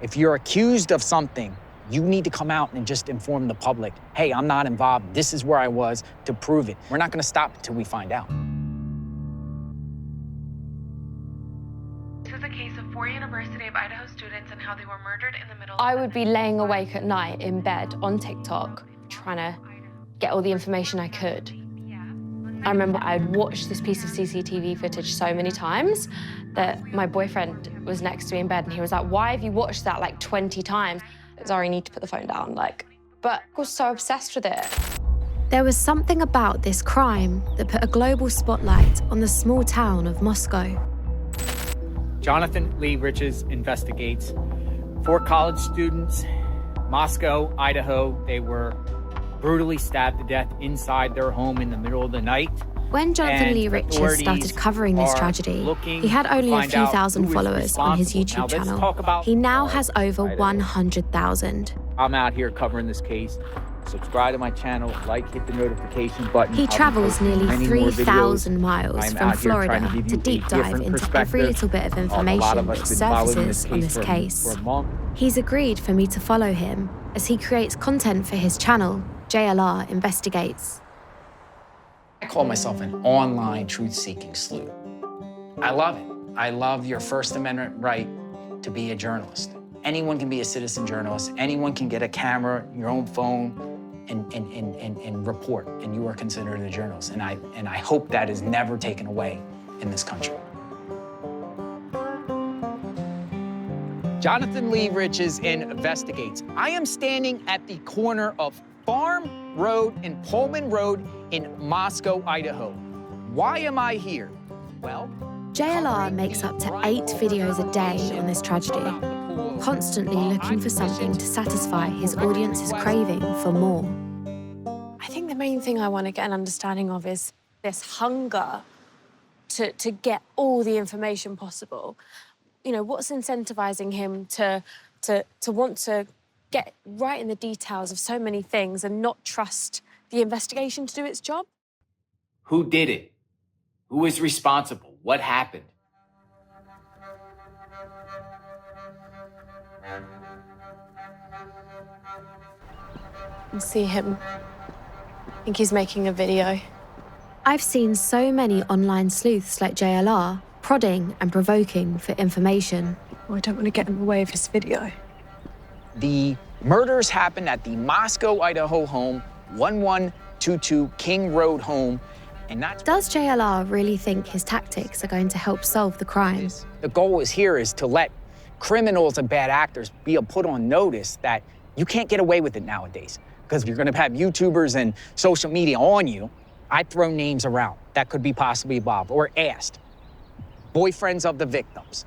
If you're accused of something, you need to come out and just inform the public, hey, I'm not involved, this is where I was, to prove it. We're not gonna stop until we find out. This is a case of 4 University of Idaho students and how they were murdered in the middle I would be laying awake at night in bed on TikTok, trying to get all the information I could. I remember I'd watched this piece of CCTV footage so many times that my boyfriend was next to me in bed and he was like, why have you watched that like 20 times? Zara, you need to put the phone down, but I was so obsessed with it. There was something about this crime that put a global spotlight on the small town of Moscow. Jonathan Lee Riches investigates 4 college students, Moscow, Idaho. They were brutally stabbed to death inside their home in the middle of the night. When Jonathan Lee Riches started covering this tragedy, he had only a few thousand followers on his YouTube channel. He now has over 100,000. I'm out here covering this case. Subscribe to my channel, hit the notification button. He travels nearly 3,000 miles from Florida to deep dive into every little bit of information that surfaces on this case. He's agreed for me to follow him as he creates content for his channel, JLR Investigates. I call myself an online truth-seeking sleuth. I love it. I love your First Amendment right to be a journalist. Anyone can be a citizen journalist. Anyone can get a camera, your own phone, and report, and you are considered a journalist. And I hope that is never taken away in this country. Jonathan Lee Riches investigates. I am standing at the corner of Farm Road and Pullman Road in Moscow, Idaho. Why am I here? Well, JLR makes up to 8 videos a day on this tragedy, constantly looking for something to satisfy his audience's craving for more. I think the main thing I want to get an understanding of is this hunger to get all the information possible. You know, what's incentivizing him to want to get right in the details of so many things and not trust the investigation to do its job? who did it? Who is responsible? What happened? I see him. I think he's making a video. I've seen so many online sleuths like JLR prodding and provoking for information. Oh, I don't want to get in the way of his video. The murders happened at the Moscow, Idaho home, 1122 King Road home, and that's... Does JLR really think his tactics are going to help solve the crimes? The goal here is to let criminals and bad actors be put on notice that you can't get away with it nowadays, because you're going to have YouTubers and social media on you. I throw names around that could be possibly involved or asked. Boyfriends of the victims,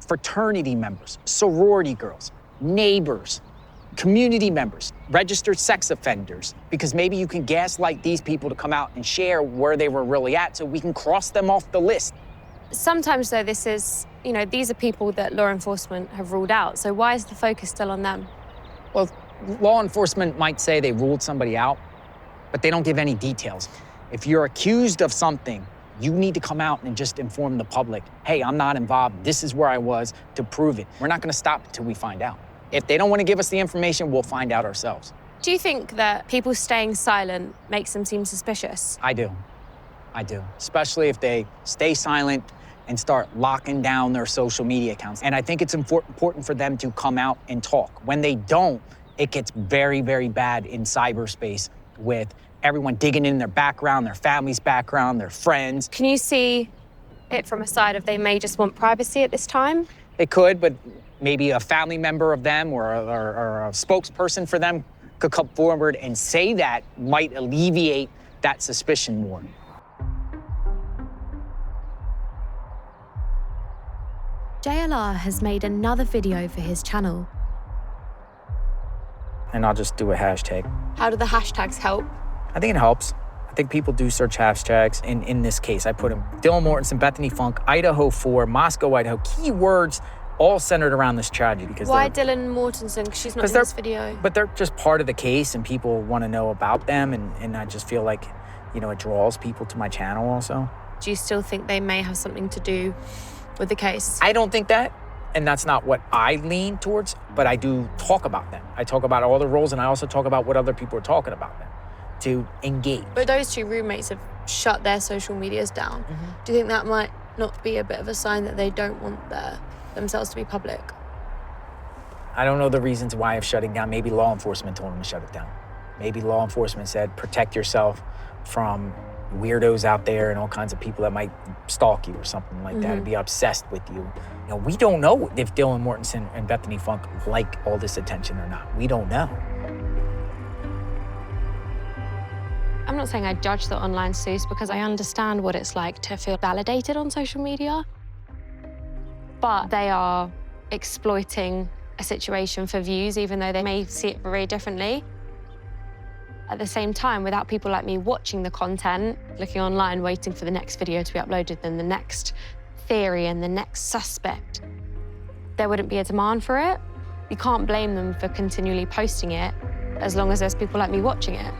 fraternity members, sorority girls, neighbors, community members, registered sex offenders, because maybe you can gaslight these people to come out and share where they were really at so we can cross them off the list. Sometimes, though, this is, these are people that law enforcement have ruled out. So why is the focus still on them? Well, law enforcement might say they ruled somebody out, but they don't give any details. If you're accused of something, you need to come out and just inform the public, hey, I'm not involved, this is where I was, to prove it. We're not gonna stop until we find out. If they don't wanna give us the information, we'll find out ourselves. Do you think that people staying silent makes them seem suspicious? I do, especially if they stay silent and start locking down their social media accounts. And I think it's important for them to come out and talk. When they don't, it gets very, very bad in cyberspace with everyone digging in their background, their family's background, their friends. Can you see it from a side of they may just want privacy at this time? They could, but maybe a family member of them or a spokesperson for them could come forward and say that might alleviate that suspicion more. JLR has made another video for his channel. And I'll just do a hashtag. How do the hashtags help? I think it helps. I think people do search hashtags. In this case, I put them Dylan Mortensen, Bethany Funk, Idaho 4, Moscow, Idaho. Keywords all centered around this tragedy. Why Dylan Mortensen? Because she's not in this video. But they're just part of the case and people want to know about them. And I just feel like, it draws people to my channel also. Do you still think they may have something to do with the case? I don't think that. And that's not what I lean towards, but I do talk about them. I talk about all the roles, and I also talk about what other people are talking about them to engage. But those two roommates have shut their social medias down. Do you think that might not be a bit of a sign that they don't want themselves to be public? I don't know the reasons why of shutting down. Maybe law enforcement told them to shut it down. Maybe law enforcement said, protect yourself from weirdos out there and all kinds of people that might stalk you or something like that and be obsessed with you. You know, we don't know if Dylan Mortensen and Bethany Funk like all this attention or not. We don't know. I'm not saying I judge the online sleuths because I understand what it's like to feel validated on social media, but they are exploiting a situation for views, even though they may see it very differently. At the same time, without people like me watching the content, looking online, waiting for the next video to be uploaded, then the next theory and the next suspect, there wouldn't be a demand for it. You can't blame them for continually posting it as long as there's people like me watching it.